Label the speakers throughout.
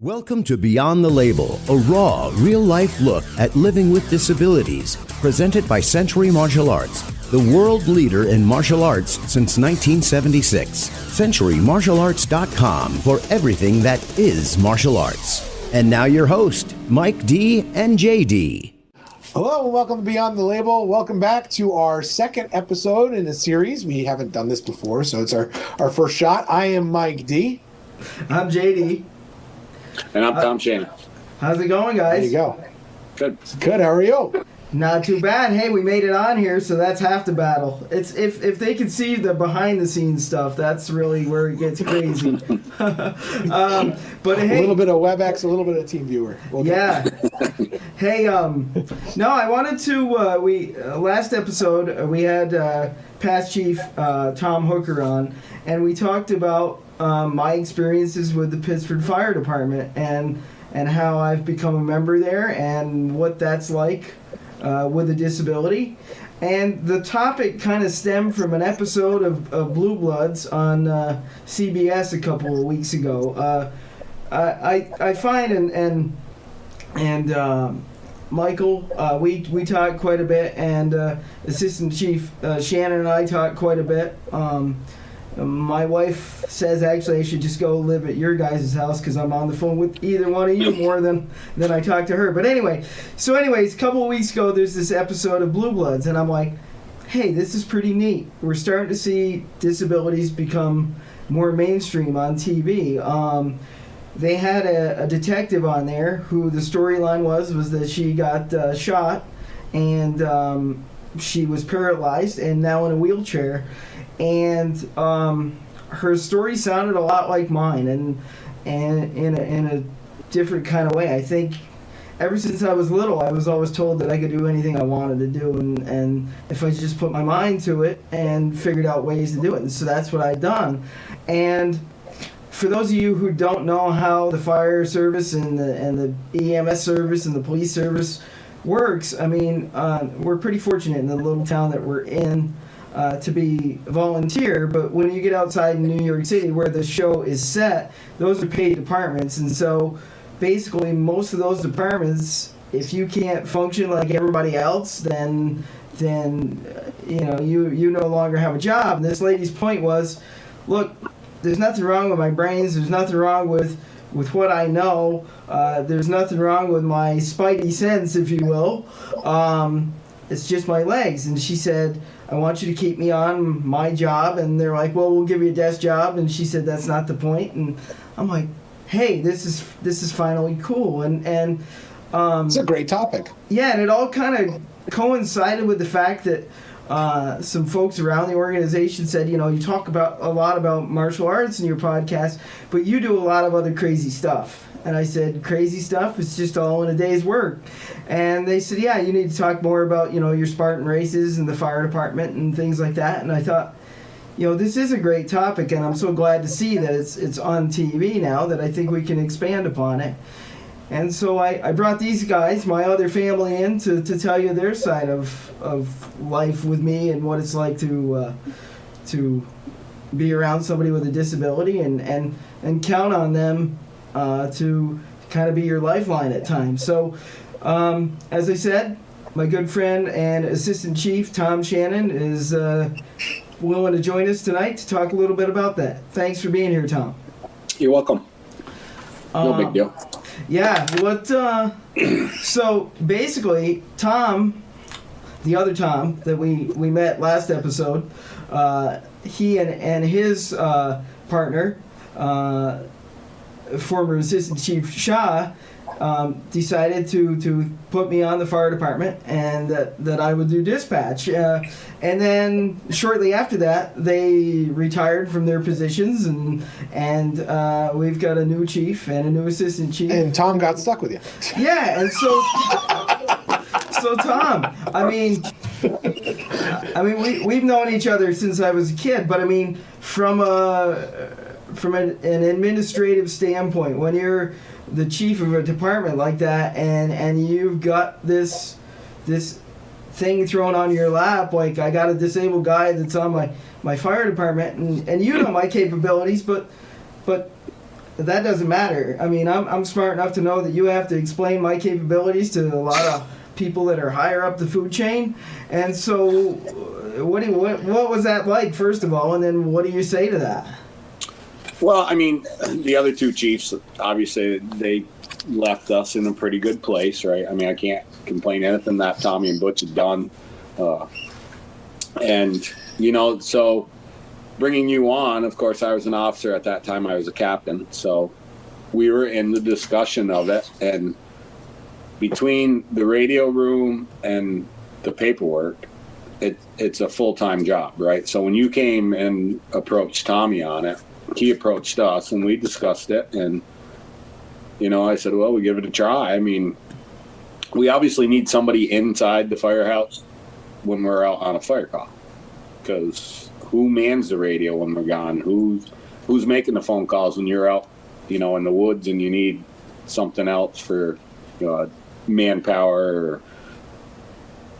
Speaker 1: Welcome to Beyond the Label, a raw, real-life look at living with disabilities, presented by Century Martial Arts, the world leader in martial arts since 1976. CenturyMartialArts.com for everything that is martial arts. And now your host, Mike D. and JD.
Speaker 2: Hello and welcome to Beyond the Label. Welcome back to our second episode in the series. We haven't done this before, so it's our first shot. I am Mike D.
Speaker 3: I'm JD.
Speaker 4: And I'm Tom Shannon.
Speaker 3: How's it going, guys?
Speaker 2: There you go.
Speaker 4: Good.
Speaker 2: Good. How are you?
Speaker 3: Not too bad. Hey, we made it on here, so that's half the battle. It's if they can see the behind the scenes stuff, that's really where it gets crazy. But hey,
Speaker 2: a little bit of WebEx, a little bit of TeamViewer.
Speaker 3: Hey, no, I wanted to. Last episode we had past Chief Tom Hooker on, and we talked about my experiences with the Pittsford Fire Department and how I've become a member there and what that's like with a disability. And the topic kind of stemmed from an episode of Blue Bloods on CBS a couple of weeks ago. I find and Michael, we talked quite a bit, and Assistant Chief Shannon and I talked quite a bit. My wife says actually I should just go live at your guys' house because I'm on the phone with either one of you more than I talk to her. But anyways, a couple of weeks ago there's this episode of Blue Bloods, and I'm like, hey, this is pretty neat. We're starting to see disabilities become more mainstream on TV. They had a detective on there who the storyline was that she got shot, and she was paralyzed and now in a wheelchair. And her story sounded a lot like mine, and in a different kind of way. I think ever since I was little, I was always told that I could do anything I wanted to do, and if I just put my mind to it and figured out ways to do it. And so that's what I've done. And for those of you who don't know how the fire service and the EMS service and the police service works, I mean, we're pretty fortunate in the little town that we're in. To be volunteer, but when you get outside in New York City where the show is set, those are paid departments, and so basically most of those departments, if you can't function like everybody else, then you no longer have a job. And this lady's point was, look, there's nothing wrong with my brains, there's nothing wrong with what I know, there's nothing wrong with my spidey sense, if you will. It's just my legs. And she said, I want you to keep me on my job. And they're like, well, we'll give you a desk job. And she said, that's not the point. And I'm like, hey, this is finally cool. And
Speaker 2: it's a great topic.
Speaker 3: Yeah, and it all kind of coincided with the fact that some folks around the organization said, you talk about a lot about martial arts in your podcast, but you do a lot of other crazy stuff. And I said, crazy stuff? It's just all in a day's work. And they said, yeah, you need to talk more about, your Spartan races and the fire department and things like that. And I thought, this is a great topic, and I'm so glad to see that it's on TV now, that I think we can expand upon it. And so I brought these guys, my other family, in to tell you their side of life with me and what it's like to be around somebody with a disability and count on them to kind of be your lifeline at times. So, as I said, my good friend and Assistant Chief Tom Shannon is willing to join us tonight to talk a little bit about that. Thanks for being here, Tom.
Speaker 4: You're welcome. No big deal.
Speaker 3: Yeah, so basically, Tom, the other Tom that we met last episode, he and his partner, former Assistant Chief Shah, decided to put me on the fire department and that I would do dispatch. And then shortly after that, they retired from their positions, and we've got a new chief and a new assistant chief.
Speaker 2: And Tom got stuck with you.
Speaker 3: Yeah, and so Tom, we've known each other since I was a kid, but I mean, from an administrative standpoint, when you're the chief of a department like that, and you've got this thing thrown on your lap, like I got a disabled guy that's on my fire department, and you know my capabilities, but that doesn't matter. I mean, I'm smart enough to know that you have to explain my capabilities to a lot of people that are higher up the food chain. And so, what was that like, first of all, and then what do you say to that?
Speaker 4: Well, I mean, the other two chiefs, obviously, they left us in a pretty good place, right? I mean, I can't complain anything that Tommy and Butch had done. And, you know, so bringing you on, of course, I was an officer at that time. I was a captain. So we were in the discussion of it. And between the radio room and the paperwork, it's a full-time job, right? So when you came and approached Tommy on it, he approached us and we discussed it. And, you know, I said, well, we give it a try. I mean, we obviously need somebody inside the firehouse when we're out on a fire call, because who mans the radio when we're gone? Who's making the phone calls when you're out, you know, in the woods and you need something else for manpower, or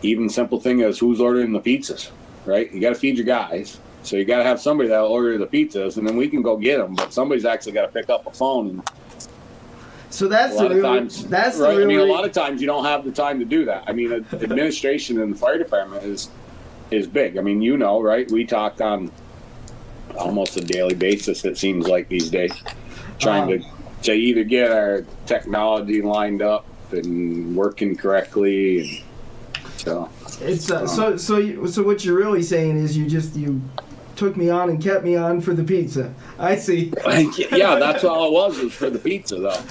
Speaker 4: even simple thing as who's ordering the pizzas, right? You got to feed your guys. So you got to have somebody that'll order the pizzas, and then we can go get them. But somebody's actually got to pick up a phone. And
Speaker 3: so that's
Speaker 4: a lot
Speaker 3: the
Speaker 4: of
Speaker 3: real,
Speaker 4: times,
Speaker 3: that's
Speaker 4: right?
Speaker 3: the real,
Speaker 4: I mean, a lot of times you don't have the time to do that. I mean, administration in the fire department is big. I mean, you know, right? We talk on almost a daily basis, it seems like these days, trying to either get our technology lined up and working correctly. And so
Speaker 3: it's so what you're really saying is you took me on and kept me on for the pizza. I see.
Speaker 4: Yeah, that's all it was for the pizza, though.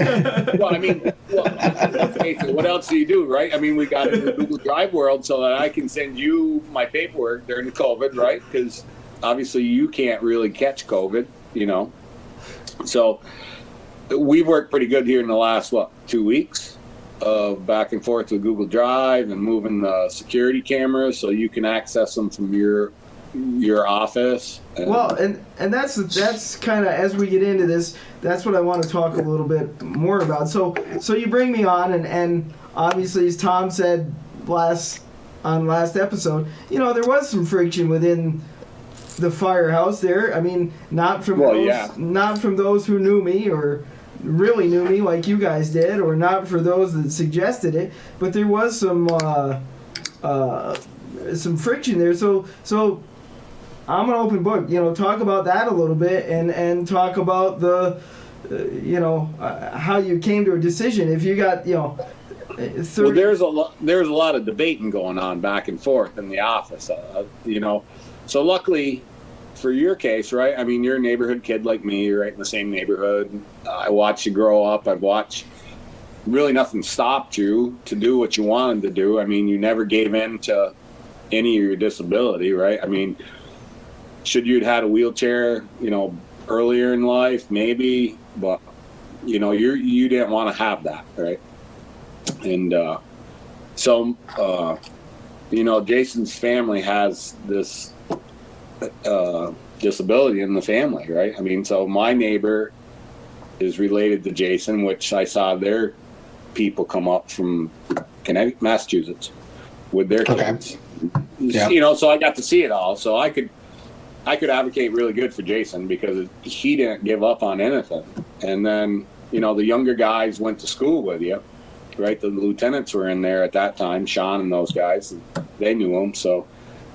Speaker 4: Well, I mean, what else do you do, right? I mean, we got in the Google Drive world so that I can send you my paperwork during COVID, right? Because obviously you can't really catch COVID, you know. So we've worked pretty good here in the last, 2 weeks of back and forth with Google Drive and moving the security cameras so you can access them from your office.
Speaker 3: Well, and that's kind of, as we get into this, that's what I want to talk a little bit more about. So you bring me on, and obviously, as Tom said last episode, you know, there was some friction within the firehouse there. I mean, not from those who knew me or really knew me like you guys did, or not for those that suggested it, but there was some friction there. So I'm an open book. You know, talk about that a little bit, and talk about the, how you came to a decision. If you got, 30...
Speaker 4: Well, there's a lot of debating going on back and forth in the office, So luckily, for your case, right? I mean, you're a neighborhood kid like me. You're right in the same neighborhood. I watched you grow up. I've watched. Really, nothing stopped you to do what you wanted to do. I mean, you never gave in to any of your disability, right? I mean, should you'd had a wheelchair, earlier in life, maybe, but you didn't want to have that, right? And Jason's family has this disability in the family, right? I mean, so my neighbor is related to Jason, which I saw their people come up from Connecticut, Massachusetts with their kids. Yeah. So I got to see it all. So I could advocate really good for Jason because he didn't give up on anything. And then, the younger guys went to school with you, right? The lieutenants were in there at that time, Sean and those guys, and they knew him. So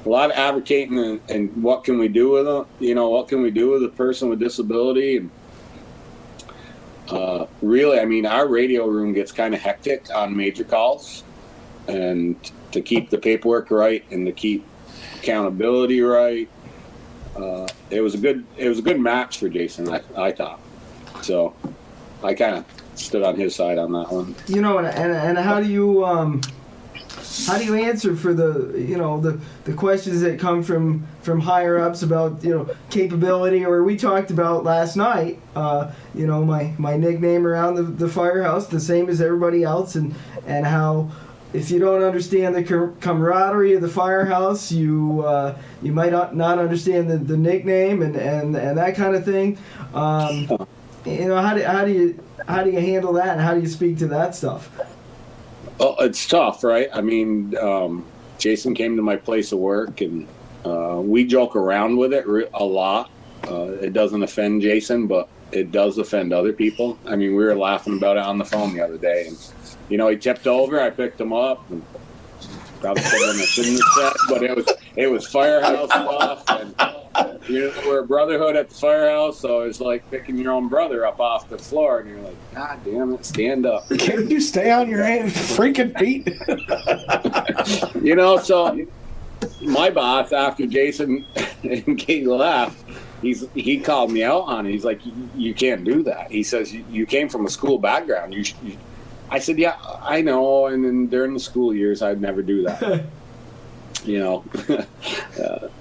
Speaker 4: a lot of advocating and what can we do with them? What can we do with a person with disability? And really, I mean, our radio room gets kind of hectic on major calls, and to keep the paperwork right and to keep accountability right. It was a good match for Jason, I thought. So I kind of stood on his side on that one.
Speaker 3: And how do you answer for the questions that come from higher ups about capability, or we talked about last night, my nickname around the firehouse, the same as everybody else, and how if you don't understand the camaraderie of the firehouse, you might not understand the nickname and that kind of thing. How do you handle that, and how do you speak to that stuff?
Speaker 4: Well, it's tough, right? I mean, Jason came to my place of work, and we joke around with it a lot. It doesn't offend Jason, but it does offend other people. I mean, we were laughing about it on the phone the other day, and he tipped over. I picked him up, and probably said what I shouldn't have said, but it was firehouse stuff, and we're a brotherhood at the firehouse, so it's like picking your own brother up off the floor, and you're like, God damn it, stand up.
Speaker 2: Can't you stay on your freaking feet?
Speaker 4: So my boss, after Jason and Katie left, he called me out on it. He's like, you can't do that. He says, you came from a school background. I said, yeah, I know. And then during the school years, I'd never do that.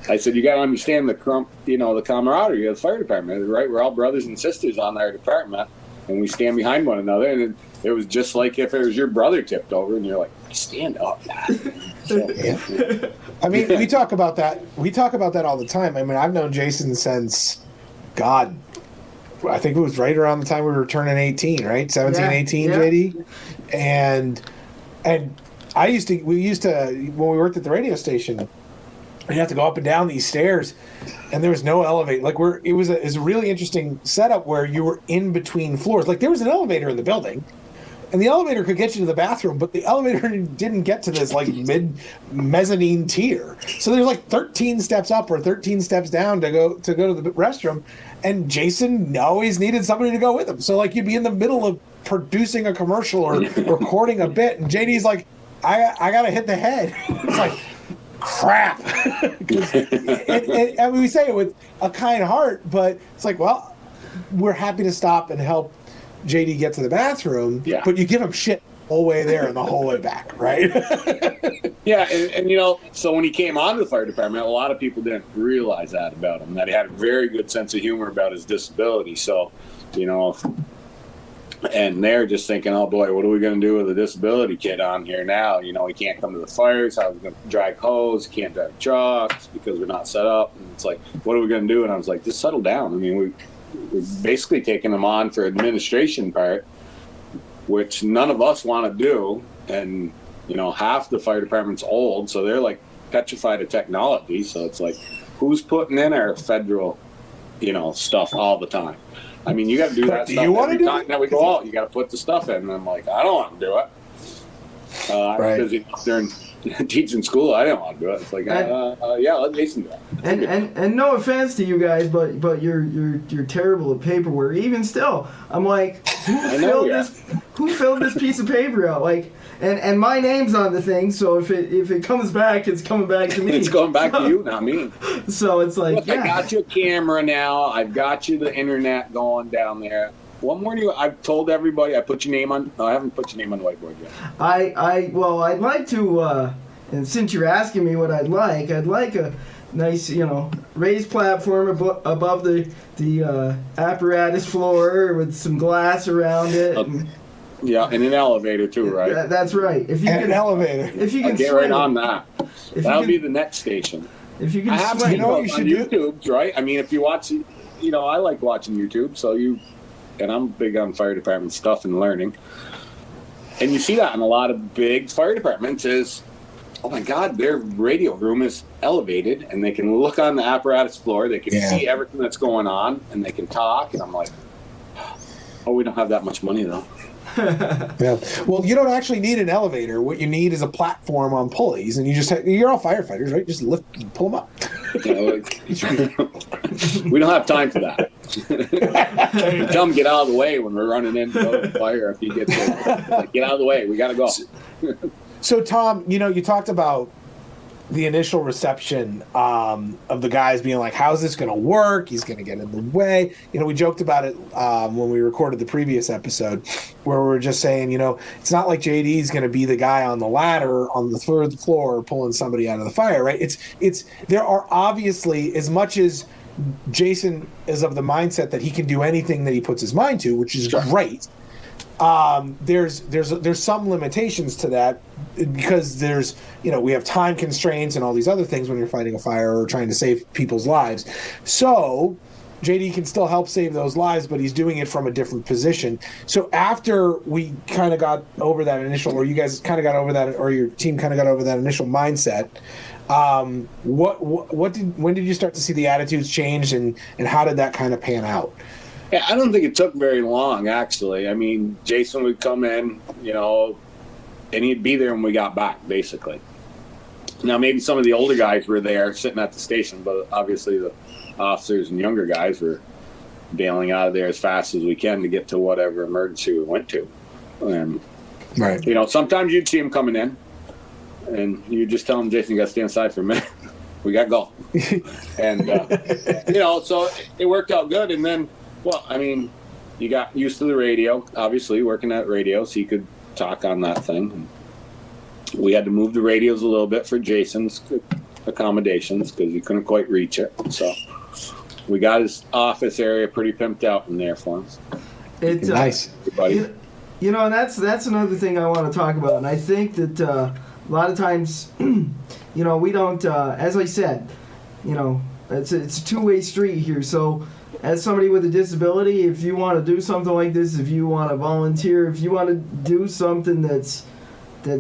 Speaker 4: I said, you got to understand the camaraderie of the fire department, right? We're all brothers and sisters on our department, and we stand behind one another. And it was just like if it was your brother tipped over, and you're like, stand up, man.
Speaker 2: Yeah. I mean, we talk about that. We talk about that all the time. I mean, I've known Jason since, God, I think it was right around the time we were turning 18, right? 17, 18, JD. And we used to, when we worked at the radio station, we'd have to go up and down these stairs, and there was no elevator. Like it was a really interesting setup where you were in between floors. Like there was an elevator in the building, and the elevator could get you to the bathroom, but the elevator didn't get to this like mezzanine tier. So there's like 13 steps up or 13 steps down to go to the restroom, and Jason always needed somebody to go with him. So like you'd be in the middle of producing a commercial or recording a bit, and JD's like, I gotta hit the head. It's like, crap. I mean, we say it with a kind heart, but it's like, well, we're happy to stop and help JD get to the bathroom, but you give him shit the whole way there and the whole way back, right?
Speaker 4: Yeah, and so when he came on to the fire department, a lot of people didn't realize that about him, that he had a very good sense of humor about his disability. So, and they're just thinking, oh boy, what are we going to do with a disability kid on here now? He can't come to the fires. How are we going to drag hose? He can't drive trucks because we're not set up. And it's like, what are we going to do? And I was like, just settle down. I mean, we're basically taking him on for administration part, which none of us want to do. And, half the fire department's old, so they're like petrified of technology. So it's like, who's putting in our federal, stuff all the time? I mean, you got to do that stuff every time that we go out. You got to put the stuff in. And I'm like, I don't want to do it. Because during teaching school, I didn't want to do it. It's like, let Jason do it.
Speaker 3: And no offense to you guys, but you're terrible at paperwork. Even still, I'm like, who filled this piece of paper out? Like, and my name's on the thing, so if it comes back, it's coming back to me.
Speaker 4: It's going back to you, not me.
Speaker 3: So it's like,
Speaker 4: look, I got you a camera now. I've got you the internet going down there. One more new. I've told everybody. I put your name on. No, I haven't put your name on the whiteboard yet.
Speaker 3: I'd like to. And since you're asking me what I'd like a nice, raised platform above the apparatus floor with some glass around it.
Speaker 4: Yeah, and an elevator too, right?
Speaker 3: That's right. If you
Speaker 2: can an elevator.
Speaker 3: If you can
Speaker 4: get right on that. That'll be the next station.
Speaker 3: If you can,
Speaker 4: I have
Speaker 2: you know what you should
Speaker 4: on YouTube, right? I mean, if you watch, I like watching YouTube, so and I'm big on fire department stuff and learning. And you see that in a lot of big fire departments is, oh my God, their radio room is elevated and they can look on the apparatus floor. They can see everything that's going on and they can talk. And I'm like, oh, we don't have that much money though.
Speaker 2: Yeah. Well, you don't actually need an elevator. What you need is a platform on pulleys, and you're all firefighters, right? Just pull them up.
Speaker 4: We don't have time for that. Tell them get out of the way when we're running in to go to the fire. If you get get out of the way, we got to go.
Speaker 2: So, Tom, you talked about the initial reception of the guys being like, how's this going to work? He's going to get in the way. We joked about it when we recorded the previous episode where we were just saying, it's not like JD's going to be the guy on the ladder on the third floor pulling somebody out of the fire, right? There are obviously, as much as Jason is of the mindset that he can do anything that he puts his mind to, which is great. There's some limitations to that because there's we have time constraints and all these other things when you're fighting a fire or trying to save people's lives. So JD can still help save those lives, but he's doing it from a different position. So after we kind of got over that initial, or you guys kind of got over that, or your team kind of got over that initial mindset, when did you start to see the attitudes change, and how did that kind of pan out?
Speaker 4: Yeah, I don't think it took very long, actually. I mean, Jason would come in, and he'd be there when we got back, basically. Now, maybe some of the older guys were there sitting at the station, but obviously the officers and younger guys were bailing out of there as fast as we can to get to whatever emergency we went to. And,
Speaker 2: right.
Speaker 4: Sometimes you'd see them coming in, and you just tell them, Jason, you got to stay inside for a minute. We got to go. And, so it worked out good. And then, you got used to the radio, obviously, working at radio, so you could talk on that thing. We had to move the radios a little bit for Jason's accommodations because he couldn't quite reach it. So we got his office area pretty pimped out in there for him.
Speaker 3: It's
Speaker 2: nice.
Speaker 3: And that's another thing I want to talk about. And I think that a lot of times, we don't, as I said, it's a two-way street here. So as somebody with a disability, if you want to do something like this, if you want to volunteer, if you want to do something that's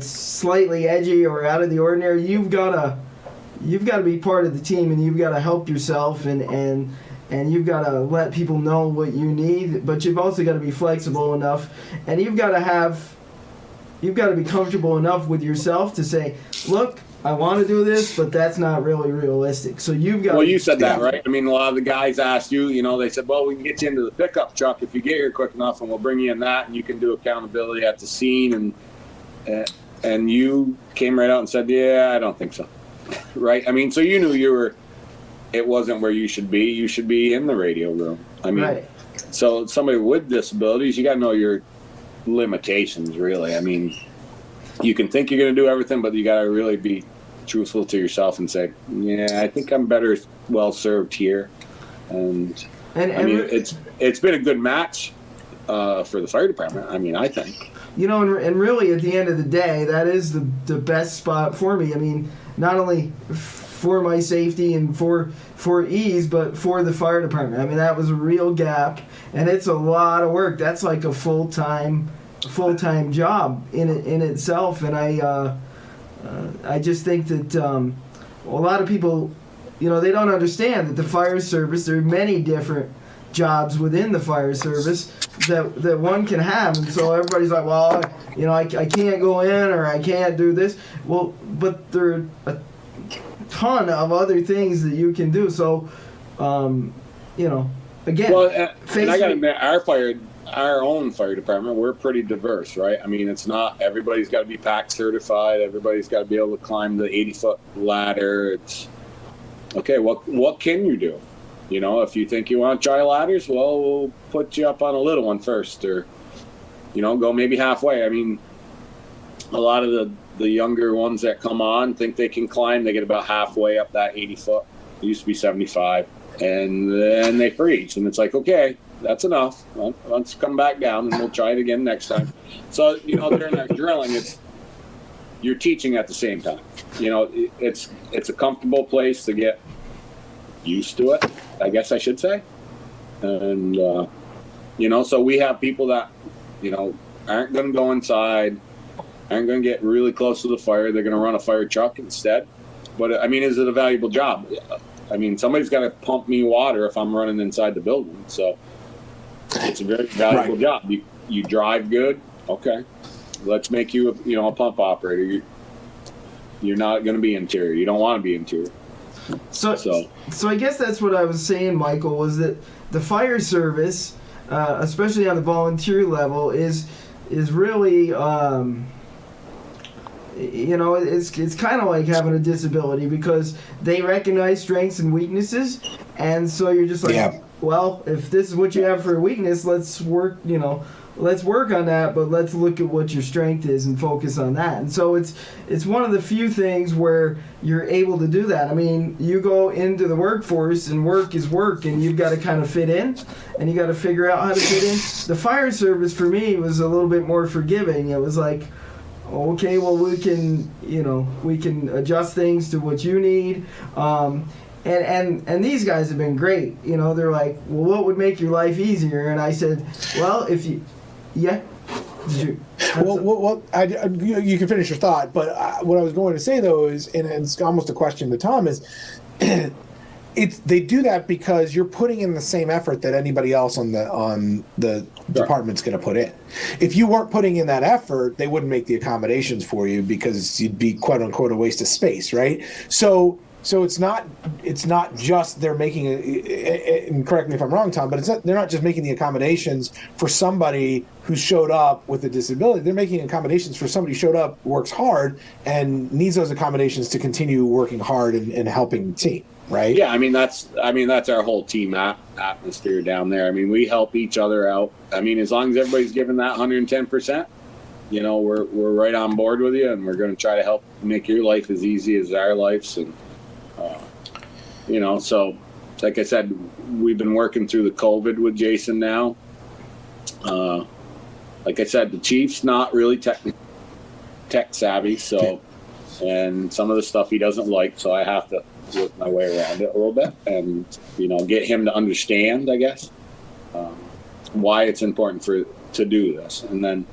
Speaker 3: slightly edgy or out of the ordinary, you've got to be part of the team, and you've got to help yourself, and you've got to let people know what you need, but you've also got to be flexible enough, and you've got to be comfortable enough with yourself to say, look, I want to do this, but that's not really realistic. So you've got.
Speaker 4: Well, you said that, right? I mean, a lot of the guys asked you. They said, "Well, we can get you into the pickup truck if you get here quick enough, and we'll bring you in that, and you can do accountability at the scene." And you came right out and said, "Yeah, I don't think so." Right? I mean, so you knew it wasn't where you should be. You should be in the radio room. I mean,
Speaker 3: right.
Speaker 4: So somebody with disabilities, you got to know your limitations, really. I mean, you can think you're going to do everything, but you got to really be truthful to yourself and say, yeah, I think I'm better well served here. And I mean, it's been a good match for the fire department. I mean, I think.
Speaker 3: And really at the end of the day, that is the best spot for me. I mean, not only for my safety and for ease, but for the fire department. I mean, that was a real gap, and it's a lot of work. That's like a full-time job in itself, and I just think that a lot of people, they don't understand that the fire service, there are many different jobs within the fire service that one can have, and so everybody's like, well, I can't go in, or I can't do this. Well, but there are a ton of other things that you can do. So, again,
Speaker 4: well, and I got to admit, our own fire department, we're pretty diverse, right? I mean, it's not everybody's got to be PAC certified. Everybody's got to be able to climb the 80-foot ladder. It's okay. What can you do? If you think you want to try ladders, well, we'll put you up on a little one first, or go maybe halfway. I mean, a lot of the younger ones that come on think they can climb. They get about halfway up that 80-foot. It used to be 75, and then they freeze, and it's like, okay, that's enough. Let's come back down, and we'll try it again next time. So during that drilling, you're teaching at the same time. It's a comfortable place to get used to it, I guess I should say. And so we have people that aren't going to go inside, aren't going to get really close to the fire. They're going to run a fire truck instead. But I mean, is it a valuable job? I mean, somebody's got to pump me water if I'm running inside the building. So it's a very valuable job. You drive good, okay. Let's make you a pump operator. You're not going to be interior. You don't want to be interior.
Speaker 3: So I guess that's what I was saying, Michael, was that the fire service, especially on the volunteer level, is really, it's kind of like having a disability, because they recognize strengths and weaknesses, and so you're just like, well, if this is what you have for a weakness, let's work on that, but let's look at what your strength is and focus on that. And so it's one of the few things where you're able to do that. I mean, you go into the workforce, and work is work, and you've got to kind of fit in, and you got to figure out how to fit in. The fire service for me was a little bit more forgiving. It was like, okay, well, we can adjust things to what you need. And these guys have been great. They're like, well, what would make your life easier? And I said, well, if you, yeah.
Speaker 2: Well, you can finish your thought, but what I was going to say, though, is, and it's almost a question to Tom, is they do that because you're putting in the same effort that anybody else on the department's going to put in. If you weren't putting in that effort, they wouldn't make the accommodations for you because you'd be quote unquote a waste of space, right? So it's not just they're making and correct me if I'm wrong, Tom, but they're not just making the accommodations for somebody who showed up with a disability. They're making accommodations for somebody who showed up, works hard, and needs those accommodations to continue working hard and helping the team. Right.
Speaker 4: Yeah, that's our whole team atmosphere down there. I mean, we help each other out. I mean, as long as everybody's giving that 110%, we're right on board with you, and we're going to try to help make your life as easy as our lives. And so like I said, we've been working through the COVID with Jason now. Like I said, the chief's not really tech savvy, so and some of the stuff he doesn't like, so I have to work my way around it a little bit and get him to understand, I guess, why it's important to do this. And then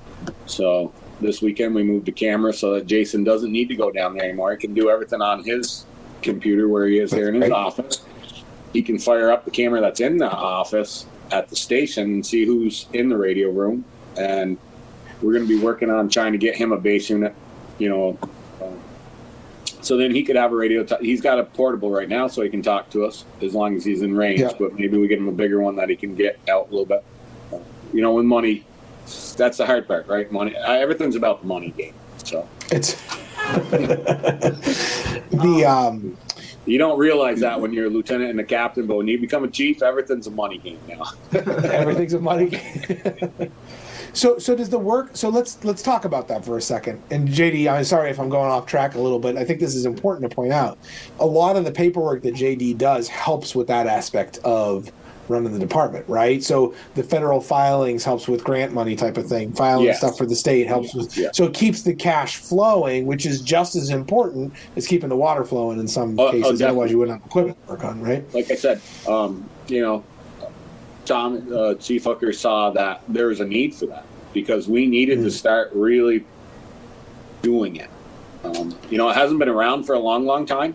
Speaker 4: so this weekend we moved the camera so that Jason doesn't need to go down there anymore. He can do everything on his computer where he is here in his office. He can fire up the camera that's in the office at the station and see who's in the radio room. And we're going to be working on trying to get him a base unit, so then he could have a radio. He's got a portable right now, so he can talk to us as long as he's in range. Yeah. But maybe we get him a bigger one that he can get out a little bit. With money, that's the hard part, right? Money. Everything's about the money game. So it's You don't realize that when you're a lieutenant and a captain, but when you become a chief, everything's a money game now.
Speaker 2: Everything's a money game. So does the work? So let's talk about that for a second. And JD, I'm sorry if I'm going off track a little bit. I think this is important to point out. A lot of the paperwork that JD does helps with that aspect of running the department, right? So the federal filings helps with grant money type of thing. Filing stuff for the state helps with. So it keeps the cash flowing, which is just as important as keeping the water flowing in some cases. Otherwise, you wouldn't have equipment to work on, right?
Speaker 4: Like I said, Tom, Chief Hooker saw that there was a need for that because we needed to start really doing it. It hasn't been around for a long, long time.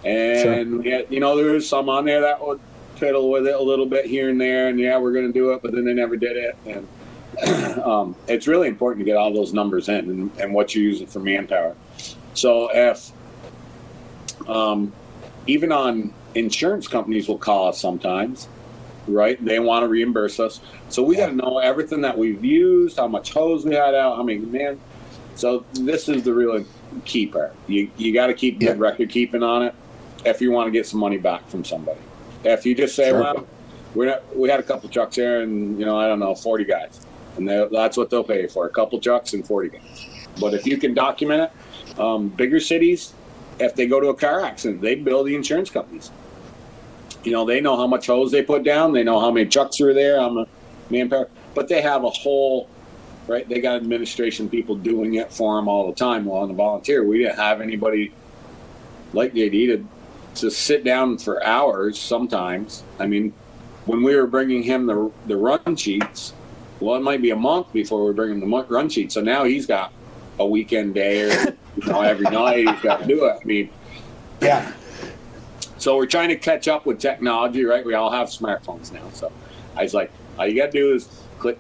Speaker 4: And, there was some on there that would fiddle with it a little bit here and there. And, we're going to do it, but then they never did it. And it's really important to get all those numbers in and what you're using for manpower. So if even on insurance companies will call us sometimes, right? They want to reimburse us. So we got to know everything that we've used, how much hose we had out, how many man. So this is the real key part. You got to keep good record keeping on it if you want to get some money back from somebody. If you just say, well, we had a couple trucks here and, 40 guys. And that's what they'll pay for, a couple trucks and 40 guys. But if you can document it, bigger cities, if they go to a car accident, they bill the insurance companies. They know how much hose they put down. They know how many trucks were there, how much manpower. But they have a whole, right? They got administration people doing it for them all the time. Well, on the volunteer, we didn't have anybody like JD to sit down for hours sometimes. I mean, when we were bringing him the run sheets, well, it might be a month before we bring him the run sheet. So now he's got a weekend day or every night he's got to do it. I mean, So we're trying to catch up with technology, right? We all have smartphones now. So I was like, all you got to do is click,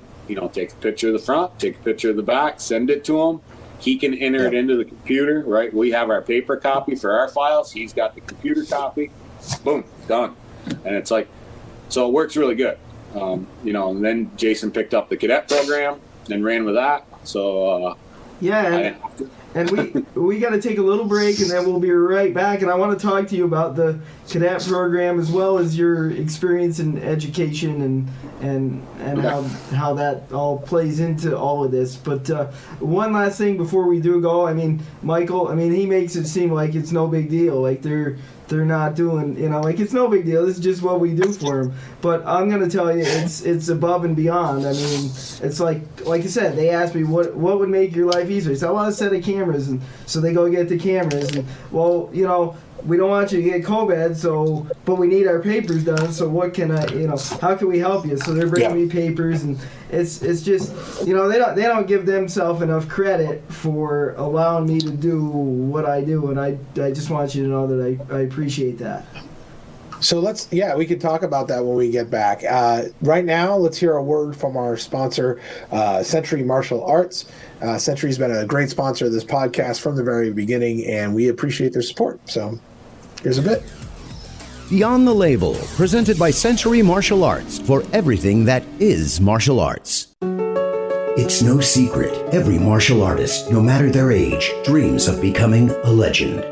Speaker 4: take a picture of the front, take a picture of the back, send it to him. He can enter it into the computer, right? We have our paper copy for our files. He's got the computer copy. Boom, done. And it's like, so it works really good. And then Jason picked up the cadet program and ran with that. So,
Speaker 3: and we got to take a little break, and then we'll be right back. And I want to talk to you about the cadet program as well as your experience in education and how that all plays into all of this. But one last thing before we do go, Michael, he makes it seem like it's no big deal. Like they're not doing, it's no big deal. This is just what we do for them. But I'm going to tell you, it's above and beyond. It's like I said, they asked me what would make your life easier. So I want a set of cameras, and so they go get the cameras. And well, we don't want you to get COVID, but we need our papers done. So what can how can we help you? So they're bringing me papers, and it's just, they don't give themselves enough credit for allowing me to do what I do, and I just want you to know that I appreciate that.
Speaker 2: So we could talk about that when we get back. Right now, let's hear a word from our sponsor, Century Martial Arts. Century's been a great sponsor of this podcast from the very beginning, and we appreciate their support. So here's a bit.
Speaker 1: Beyond the Label, presented by Century Martial Arts for everything that is martial arts. It's no secret, every martial artist, no matter their age, dreams of becoming a legend.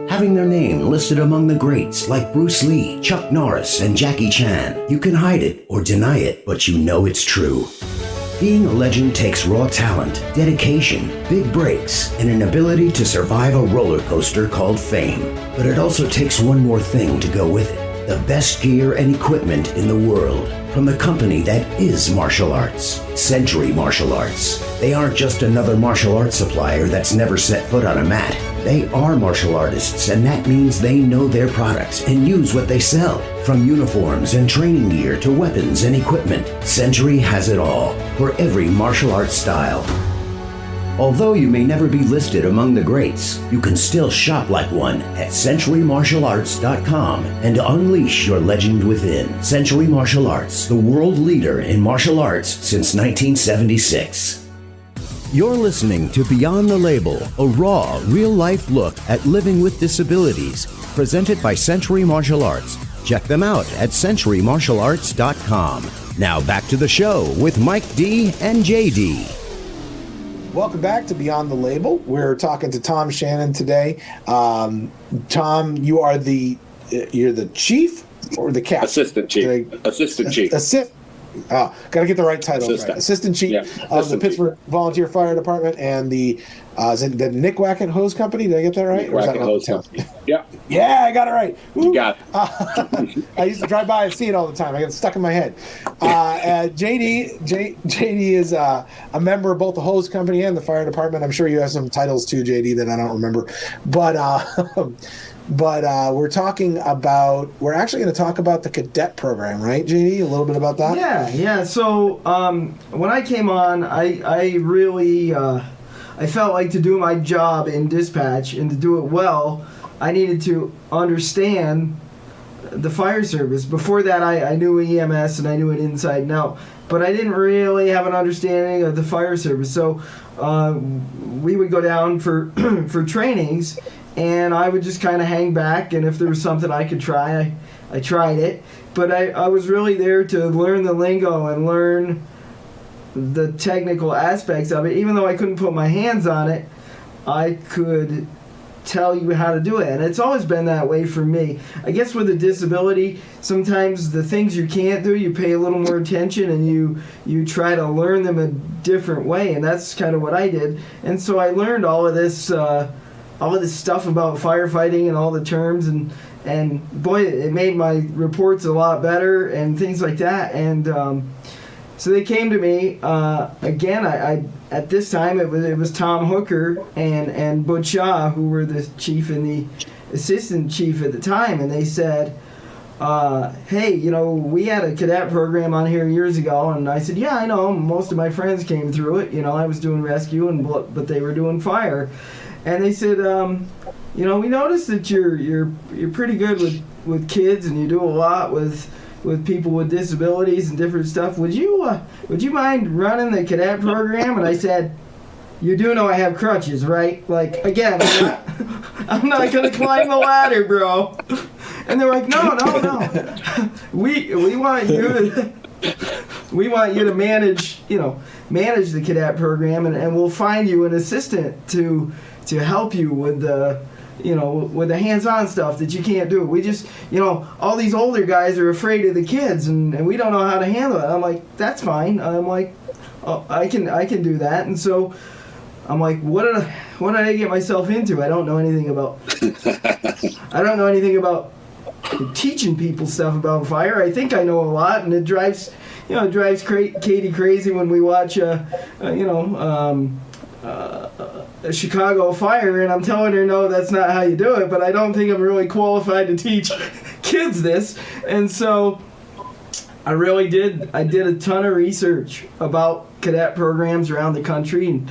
Speaker 1: Having their name listed among the greats like Bruce Lee, Chuck Norris, and Jackie Chan. You can hide it or deny it, but you know it's true. Being a legend takes raw talent, dedication, big breaks, and an ability to survive a roller coaster called fame. But it also takes one more thing to go with it. The best gear and equipment in the world. From the company that is martial arts, Century Martial Arts. They aren't just another martial arts supplier that's never set foot on a mat. They are martial artists, and that means they know their products and use what they sell. From uniforms and training gear to weapons and equipment, Century has it all for every martial arts style. Although you may never be listed among the greats, you can still shop like one at CenturyMartialArts.com and unleash your legend within. Century Martial Arts, the world leader in martial arts since 1976. You're listening to Beyond the Label, a raw, real-life look at living with disabilities, presented by Century Martial Arts. Check them out at CenturyMartialArts.com. Now back to the show with Mike D and JD.
Speaker 2: Welcome back to Beyond the Label. We're talking to Tom Shannon today. Tom, you're the chief or the captain?
Speaker 4: Assistant chief.
Speaker 2: Got to get the right title right. Assistant chief of the Pittsford Volunteer Fire Department and the is it the Nick Wackett Hose Company. Did I get that right?
Speaker 4: Wackett Hose Company. Yeah.
Speaker 2: Yeah, I got it right. Woo.
Speaker 4: You got
Speaker 2: it. I used to drive by and see it all the time. I got it stuck in my head. JD is a member of both the hose company and the fire department. I'm sure you have some titles too, JD, that I don't remember. But we're actually going to talk about the cadet program, right, JD? A little bit about that?
Speaker 3: Yeah. So when I came on, I really I felt like to do my job in dispatch and to do it well, I needed to understand the fire service. Before that, I knew EMS and I knew it inside and out, but I didn't really have an understanding of the fire service. So we would go down for for trainings, and I would just kind of hang back, and if there was something I could try, I tried it. But I was really there to learn the lingo and learn the technical aspects of it. Even though I couldn't put my hands on it, I could tell you how to do it, and it's always been that way for me. I guess with a disability, sometimes the things you can't do, you pay a little more attention and you try to learn them a different way, and that's kind of what I did. And so I learned all of this stuff about firefighting and all the terms, and boy, it made my reports a lot better and things like that. And so they came to me again. I at this time it was Tom Hooker and Bud Shaw, who were the chief and the assistant chief at the time, and they said, hey, we had a cadet program on here years ago. And I said, yeah, I know, most of my friends came through it. I was doing rescue, but they were doing fire. And they said, we noticed that you're pretty good with kids, and you do a lot with people with disabilities and different stuff. Would you mind running the cadet program? And I said, you do know I have crutches, right? Like, again, I'm not gonna climb the ladder, bro. And they're like, no. We want you to manage the cadet program, and we'll find you an assistant to help you with the with the hands-on stuff that you can't do. We just, all these older guys are afraid of the kids, and we don't know how to handle it. I'm like, that's fine. I'm like, oh, I can do that. And so I'm like, what did I get myself into? I don't know anything about teaching people stuff about fire. I think I know a lot, and it drives Katie crazy when we watch a Chicago fire, and I'm telling her, no, that's not how you do it, but I don't think I'm really qualified to teach kids this. And so I did a ton of research about cadet programs around the country,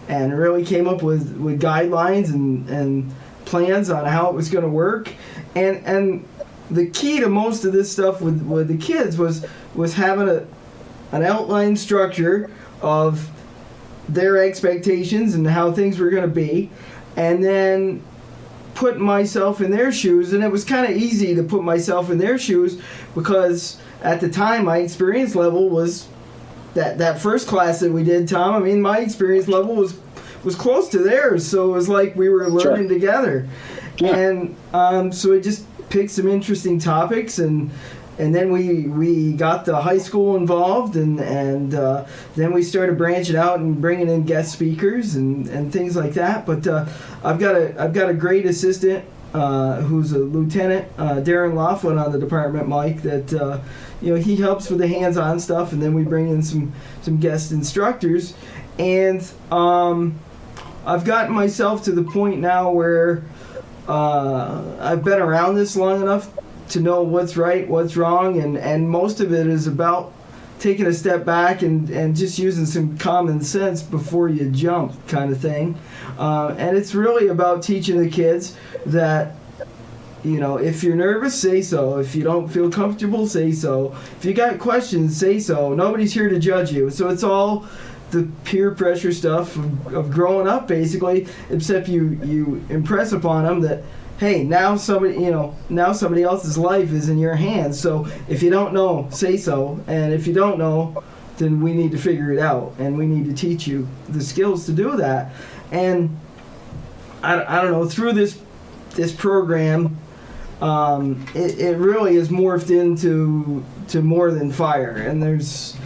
Speaker 3: and really came up with guidelines and plans on how it was going to work. And the key to most of this stuff with the kids was having an outline structure of their expectations and how things were going to be, and then putting myself in their shoes. And it was kind of easy to put myself in their shoes because at the time my experience level was that first class that we did, Tom. I mean, my experience level was close to theirs, so it was like we were learning together. Yeah. And so we just picked some interesting topics, and then we got the high school involved, and then we started branching out and bringing in guest speakers and things like that. But I've got a great assistant who's a lieutenant, Darren Laughlin on the department, Mike, that he helps with the hands-on stuff, and then we bring in some guest instructors. And I've gotten myself to the point now where I've been around this long enough to know what's right, what's wrong, and most of it is about taking a step back and just using some common sense before you jump, kind of thing. And it's really about teaching the kids that, if you're nervous, say so. If you don't feel comfortable, say so. If you got questions, say so. Nobody's here to judge you. So it's all the peer pressure stuff of growing up, basically, except you impress upon them that, hey, now somebody else's life is in your hands. So if you don't know, say so. And if you don't know, then we need to figure it out, and we need to teach you the skills to do that. And I don't know, through this program, it really has morphed into more than fire. And there's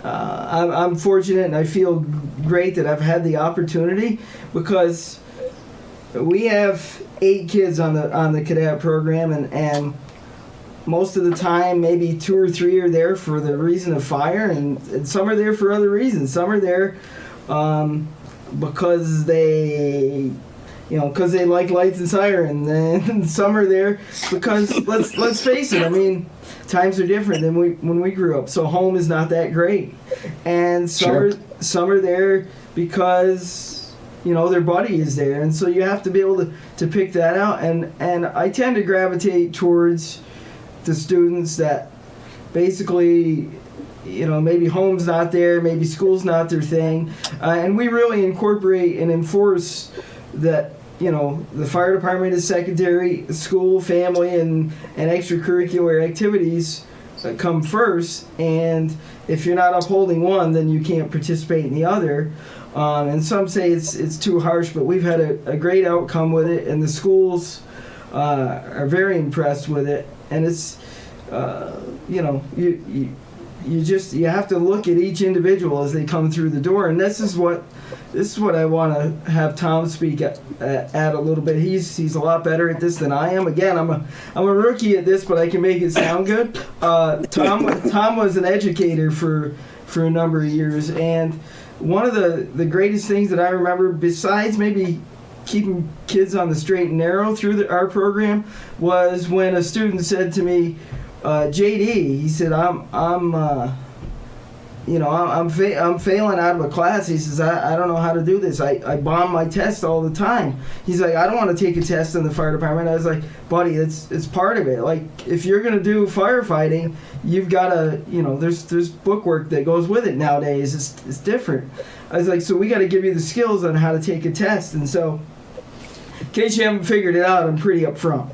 Speaker 3: I'm fortunate, and I feel great that I've had the opportunity, because we have 8 kids on the cadet program, and most of the time maybe 2 or 3 are there for the reason of fire, and some are there for other reasons. Some are there because they like lights and siren, and some are there because let's face it, I mean, times are different than when we grew up, so home is not that great, and some are there because their buddy is there, and so you have to be able to pick that out, and I tend to gravitate towards the students that basically maybe home's not there, maybe school's not their thing, and we really incorporate and enforce that the fire department is secondary, school, family, and extracurricular activities come first, and if you're not upholding one, then you can't participate in the other. And some say it's too harsh, but we've had a great outcome with it, and the schools are very impressed with it. And it's you have to look at each individual as they come through the door, and this is what I want to have Tom speak at a little bit. He's a lot better at this than I am. Again, I'm a rookie at this, but I can make it sound good. Tom was an educator for a number of years, and one of the greatest things that I remember, besides maybe keeping kids on the straight and narrow through our program, was when a student said to me, JD, he said, I'm failing out of a class. He says, I don't know how to do this. I bomb my tests all the time. He's like, I don't want to take a test in the fire department. I was like, buddy, it's part of it. Like, if you're going to do firefighting, you've got to, there's bookwork that goes with it nowadays. It's different. I was like, so we got to give you the skills on how to take a test. And so, in case you haven't figured it out, I'm pretty upfront.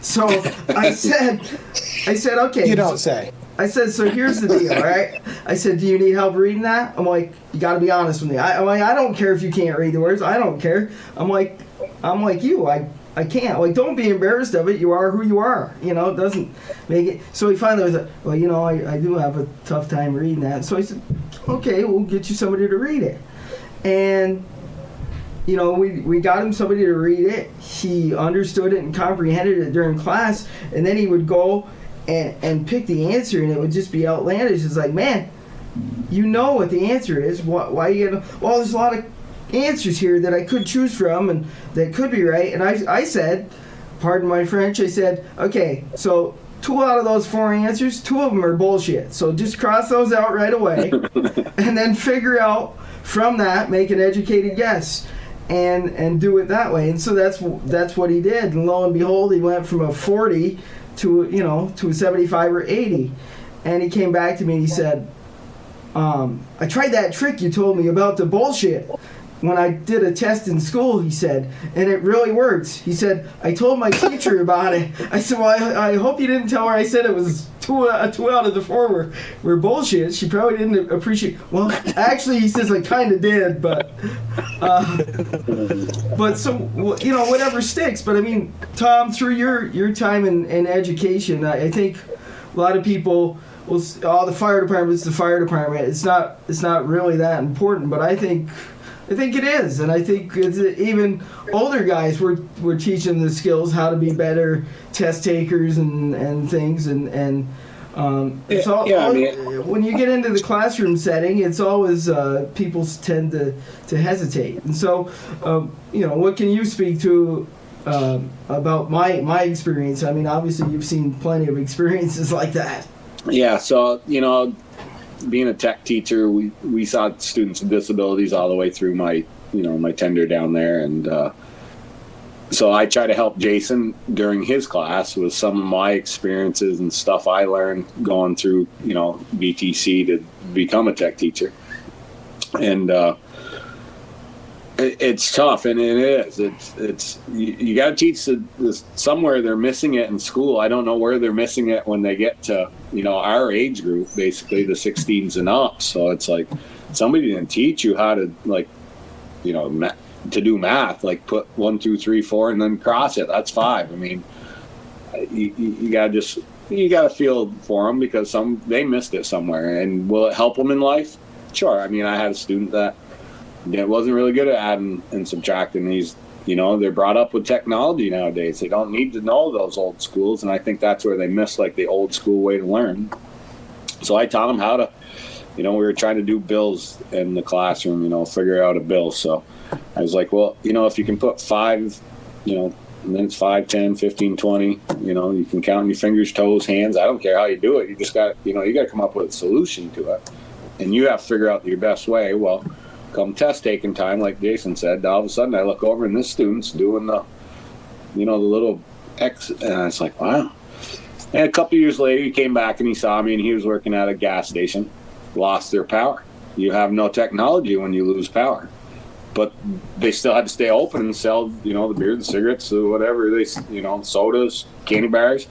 Speaker 3: So I said, okay.
Speaker 2: You don't say.
Speaker 3: I said, so here's the deal, all right? I said, do you need help reading that? I'm like, you got to be honest with me. I'm like, I don't care if you can't read the words. I don't care. I'm like you. I can't. Like, don't be embarrassed of it. You are who you are. It doesn't make it. So he finally was like, well, I do have a tough time reading that. So I said, okay, we'll get you somebody to read it. And we got him somebody to read it. He understood it and comprehended it during class, and then he would go and pick the answer, and it would just be outlandish. It's like, man, you know what the answer is. Why you gonna? Well, there's a lot of answers here that I could choose from, and that could be right. And I said, pardon my French, I said, okay, so 2 out of those 4 answers, 2 of them are bullshit. So just cross those out right away, and then figure out from that, make an educated guess. And do it that way. And so that's what he did. And lo and behold, he went from a 40 to a 75 or 80. And he came back to me and he said, I tried that trick you told me about the bullshit when I did a test in school, he said, and it really works. He said, I told my teacher about it. I said, well, I hope you didn't tell her I said it was two out of the four were bullshit. She probably didn't appreciate. Well, actually, he says, I kind of did, but so, whatever sticks. But I mean, Tom, through your time in education, I think a lot of people will, the fire department's the fire department. It's not really that important, but I think it is, and I think it's, even older guys we're teaching the skills how to be better test takers and things, and it's all, when you get into the classroom setting, it's always people tend to hesitate, and so what can you speak to about my experience? I mean, obviously you've seen plenty of experiences like that.
Speaker 4: Yeah, so being a tech teacher, we saw students with disabilities all the way through my tenure down there, and so I try to help Jason during his class with some of my experiences and stuff I learned going through BTC to become a tech teacher, and it's tough, and it is. It's you got to teach this somewhere. They're missing it in school. I don't know where they're missing it when they get to our age group, basically the 16s and up. So it's like somebody didn't teach you how to to do math, like put 1, 2, 3, 4, and then cross it. That's 5. I mean, you gotta feel for them because they missed it somewhere. And will it help them in life? Sure. I mean, I had a student that wasn't really good at adding and subtracting. They're brought up with technology nowadays. They don't need to know those old schools, and I think that's where they miss the old school way to learn. So I taught them how to, we were trying to do bills in the classroom, figure out a bill. So I was like, well, if you can put 5, and then it's 5, 10, 15, 20, you can count on your fingers, toes, hands. I don't care how you do it. You just got, you got to come up with a solution to it, and you have to figure out your best way. Well, come test taking time, like Jason said, all of a sudden I look over and this student's doing the little X, and it's like, wow. And a couple years later, he came back and he saw me, and he was working at a gas station, lost their power. You have no technology when you lose power. But they still had to stay open and sell, the beer, the cigarettes, whatever, sodas, candy bars.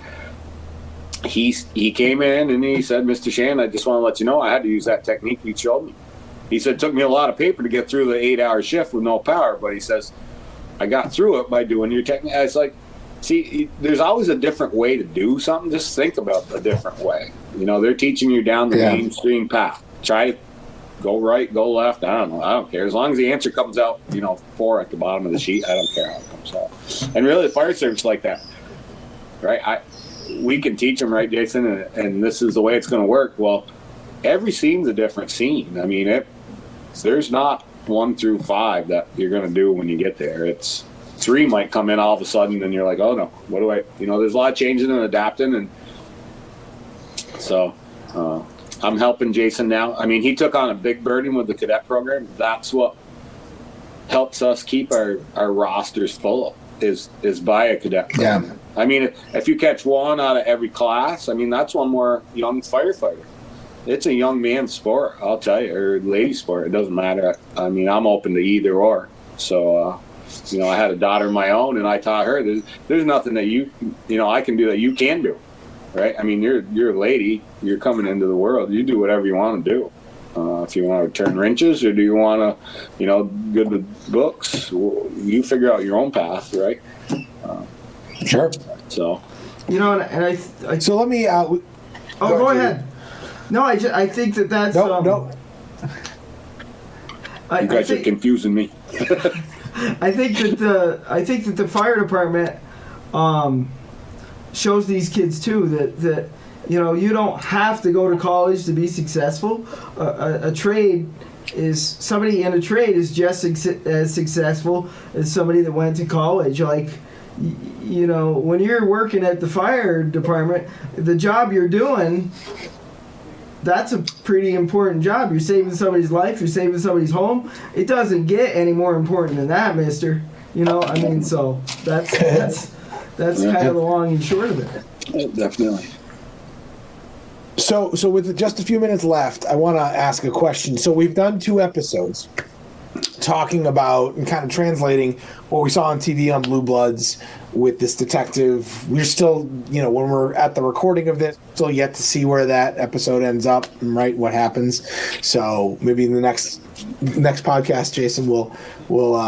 Speaker 4: He came in and he said, Mr. Shannon, I just want to let you know I had to use that technique you showed me. He said, it took me a lot of paper to get through the 8-hour shift with no power, but he says, I got through it by doing your technique. It's like, see, there's always a different way to do something. Just think about a different way. They're teaching you down the mainstream path. Try to go right, go left. I don't know. I don't care. As long as the answer comes out, 4 at the bottom of the sheet, I don't care how it comes out. And really, the fire service like that, right? We can teach them, right, Jason? And this is the way it's going to work. Well, every scene's a different scene. I mean, there's not 1 through 5 that you're going to do when you get there. It's 3 might come in all of a sudden, and you're like, oh no, what do I? There's a lot of changing and adapting, and so I'm helping Jason now. I mean, he took on a big burden with the cadet program. That's what helps us keep our rosters full is by a cadet program. Yeah. I mean, if you catch 1 out of every class, I mean, that's 1 more young firefighter. It's a young man's sport, I'll tell you, or lady sport. It doesn't matter. I mean, I'm open to either or. So, I had a daughter of my own, and I taught her there's nothing that I can do that you can do, right? I mean, you're a lady. You're coming into the world. You do whatever you want to do. If you want to return wrenches, or do you want to, good with books, you figure out your own path, right?
Speaker 2: Sure.
Speaker 4: So,
Speaker 3: and I
Speaker 2: so let me.
Speaker 3: Go ahead. No, I think that's.
Speaker 2: No.
Speaker 4: You guys are confusing me.
Speaker 3: I think that the fire department shows these kids too that you don't have to go to college to be successful. Somebody in a trade is just as successful as somebody that went to college. Like, when you're working at the fire department, the job you're doing, that's a pretty important job. You're saving somebody's life. You're saving somebody's home. It doesn't get any more important than that, mister. So that's kind of the long and short of it.
Speaker 4: Definitely.
Speaker 2: So with just a few minutes left, I want to ask a question. So we've done 2 episodes talking about and kind of translating what we saw on TV on Blue Bloods with this detective. We're still, when we're at the recording of this, still yet to see where that episode ends up, right? What happens. So maybe in the next podcast, Jason will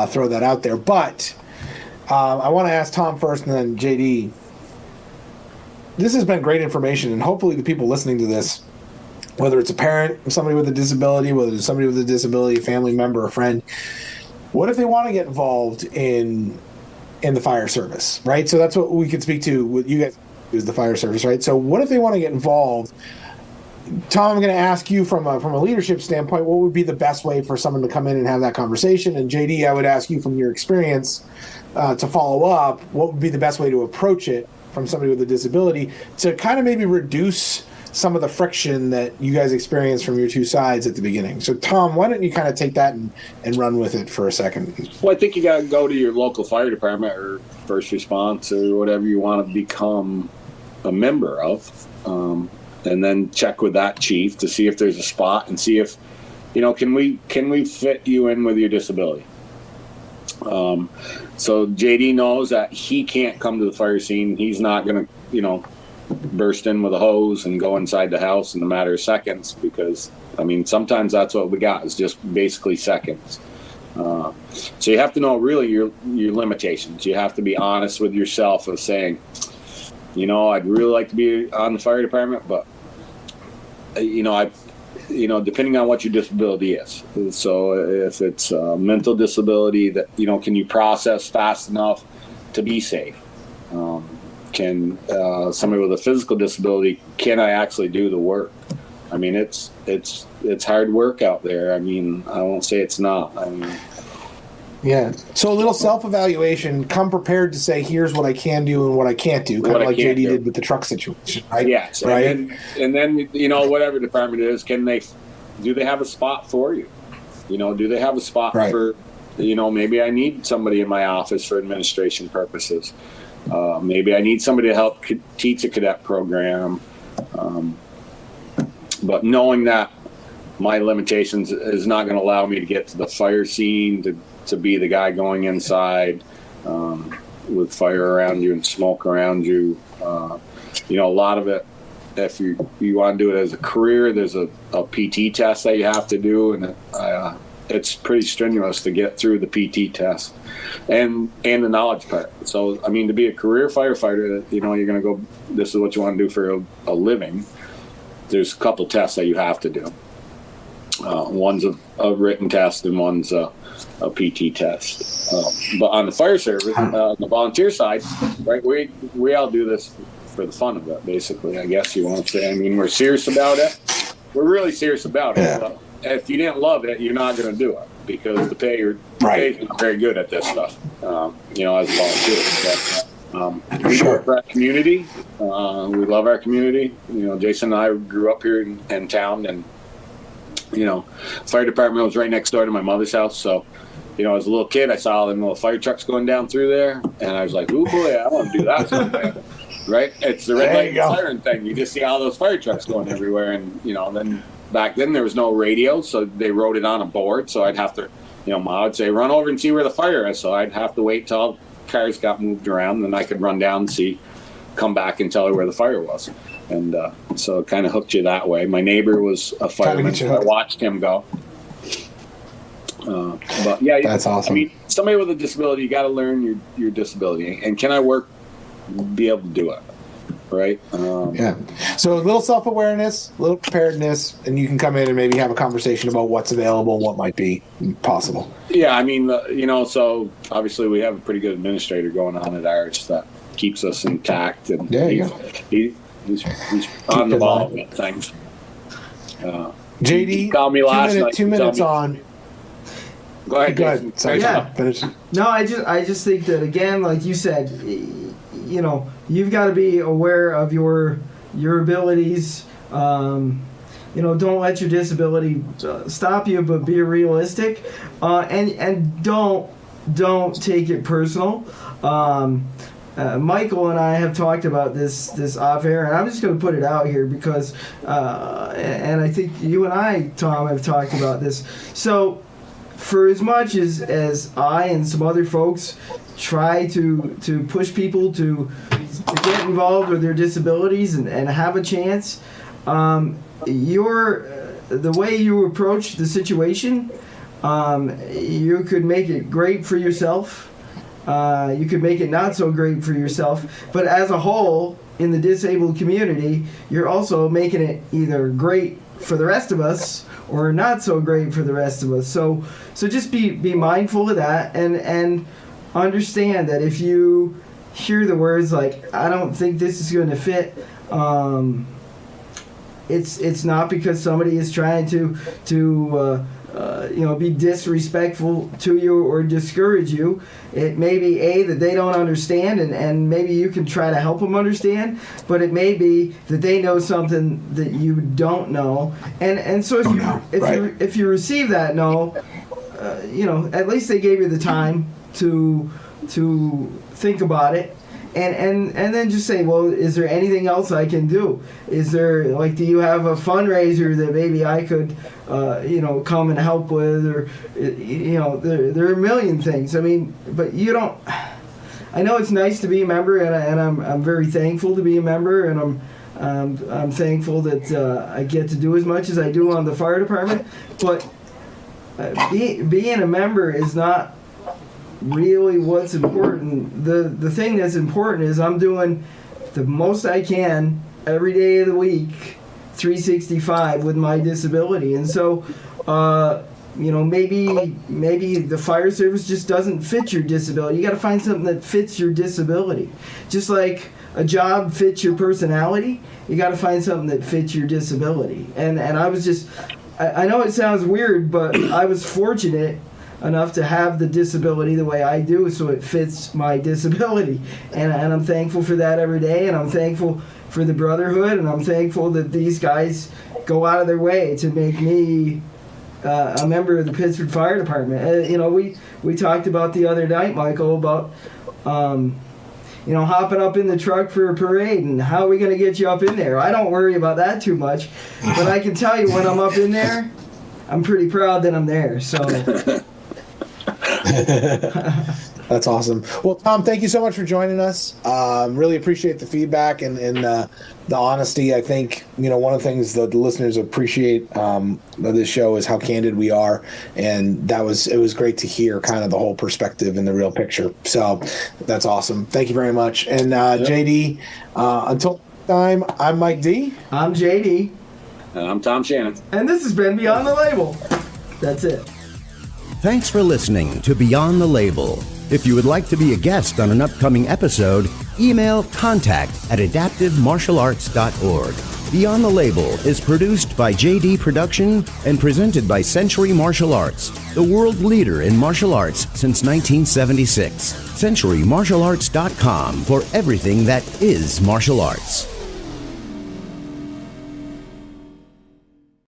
Speaker 2: throw that out there. But I want to ask Tom first and then JD. This has been great information, and hopefully the people listening to this, whether it's a parent, somebody with a disability, whether it's somebody with a disability, a family member, a friend, what if they want to get involved in the fire service, right? So that's what we could speak to with you guys is the fire service, right? So what if they want to get involved? Tom, I'm going to ask you from a leadership standpoint, what would be the best way for someone to come in and have that conversation? And JD, I would ask you from your experience to follow up, what would be the best way to approach it from somebody with a disability to kind of maybe reduce some of the friction that you guys experienced from your 2 sides at the beginning. So Tom, why don't you kind of take that and run with it for a second?
Speaker 4: Well, I think you got to go to your local fire department or first response or whatever you want to become a member of, and then check with that chief to see if there's a spot and see if, can we fit you in with your disability? So JD knows that he can't come to the fire scene. He's not going to, burst in with a hose and go inside the house in a matter of seconds because, sometimes that's what we got is just basically seconds. So you have to know really your limitations. You have to be honest with yourself of saying, I'd really like to be on the fire department, but, depending on what your disability is. So if it's a mental disability that, can you process fast enough to be safe? Can somebody with a physical disability, can I actually do the work? It's hard work out there. I won't say it's not.
Speaker 2: Yeah. So a little self-evaluation, come prepared to say, here's what I can do and what I can't do, kind of like JD did with the truck situation, right?
Speaker 4: Yes.
Speaker 2: Right.
Speaker 4: And then, whatever department it is, do they have a spot for you? Do they have a spot for, maybe I need somebody in my office for administration purposes. Maybe I need somebody to help teach a cadet program. But knowing that my limitations is not going to allow me to get to the fire scene, to be the guy going inside with fire around you and smoke around you. A lot of it, if you want to do it as a career, there's a PT test that you have to do, and it's pretty strenuous to get through the PT test and the knowledge part. So, to be a career firefighter, you're going to go, this is what you want to do for a living. There's a couple tests that you have to do. One's a written test and one's a PT test. But on the fire service, on the volunteer side, right, we all do this for the fun of it, basically, I guess you want to say. We're serious about it. We're really serious about it. But if you didn't love it, you're not going to do it because the pay is not very good at this stuff, as volunteers. But, we work for our community. We love our community. Jason and I grew up here in town, and fire department was right next door to my mother's house. So, as a little kid, I saw all them little fire trucks going down through there, and I was like, "Oh boy, I want to do that someday." Right? It's the red light and siren thing. You just see all those fire trucks going everywhere, and then back then there was no radio, so they wrote it on a board. So I'd have to, Mom would say, "Run over and see where the fire is." So I'd have to wait till cars got moved around, and I could run down and see, come back and tell her where the fire was. And so it kind of hooked you that way. My neighbor was a fireman, so I watched him go. But yeah,
Speaker 2: that's awesome.
Speaker 4: Somebody with a disability, you got to learn your disability, and can I be able to do it, right?
Speaker 2: So a little self-awareness, a little preparedness, and you can come in and maybe have a conversation about what's available, what might be possible.
Speaker 4: Yeah, so obviously we have a pretty good administrator going on at ours that keeps us intact, and he's on the ball with things.
Speaker 2: JD,
Speaker 4: called me last night.
Speaker 2: 2 minutes on.
Speaker 4: Go ahead.
Speaker 2: Sorry, finish.
Speaker 3: No, I just think that, again, like you said, you've got to be aware of your abilities. Don't let your disability stop you, but be realistic, and don't take it personal. Michael and I have talked about this off air, and I'm just going to put it out here because, and I think you and I, Tom, have talked about this. So, for as much as I and some other folks try to push people to get involved with their disabilities and have a chance, the way you approach the situation, you could make it great for yourself. You could make it not so great for yourself. But as a whole, in the disabled community, you're also making it either great for the rest of us or not so great for the rest of us. So just be mindful of that and understand that if you hear the words like, I don't think this is going to fit, it's not because somebody is trying to be disrespectful to you or discourage you. It may be that they don't understand, and maybe you can try to help them understand, but it may be that they know something that you don't know, and so if you receive that no, at least they gave you the time to think about it. And then just say, well, is there anything else I can do? Is there, do you have a fundraiser that maybe I could, come and help with? Or, there are a million things. I mean, but you don't, I know it's nice to be a member, and I'm very thankful to be a member, and I'm thankful that I get to do as much as I do on the fire department, but being a member is not really what's important. The thing that's important is I'm doing the most I can every day of the week, 365, with my disability. And so maybe the fire service just doesn't fit your disability. You got to find something that fits your disability. Just like a job fits your personality, you got to find something that fits your disability. And I was just, I know it sounds weird, but I was fortunate enough to have the disability the way I do, so it fits my disability, and I'm thankful for that every day, and I'm thankful for the Brotherhood, and I'm thankful that these guys go out of their way to make me a member of the Pittsford Fire Department. We talked about the other night, Michael, about hopping up in the truck for a parade, and how are we going to get you up in there? I don't worry about that too much, but I can tell you when I'm up in there, I'm pretty proud that I'm there. So.
Speaker 2: That's awesome. Well, Tom, thank you so much for joining us. Really appreciate the feedback and the honesty. I think one of the things that the listeners appreciate of this show is how candid we are, and it was great to hear kind of the whole perspective and the real picture. So that's awesome. Thank you very much. And JD, until next time, I'm Mike D.
Speaker 3: I'm JD.
Speaker 4: And I'm Tom Shannon.
Speaker 3: And this has been Beyond the Label. That's it.
Speaker 1: Thanks for listening to Beyond the Label. If you would like to be a guest on an upcoming episode, email contact@adaptivemartialarts.org. Beyond the Label is produced by JD Production and presented by Century Martial Arts, the world leader in martial arts since 1976. CenturyMartialArts.com for everything that is martial arts.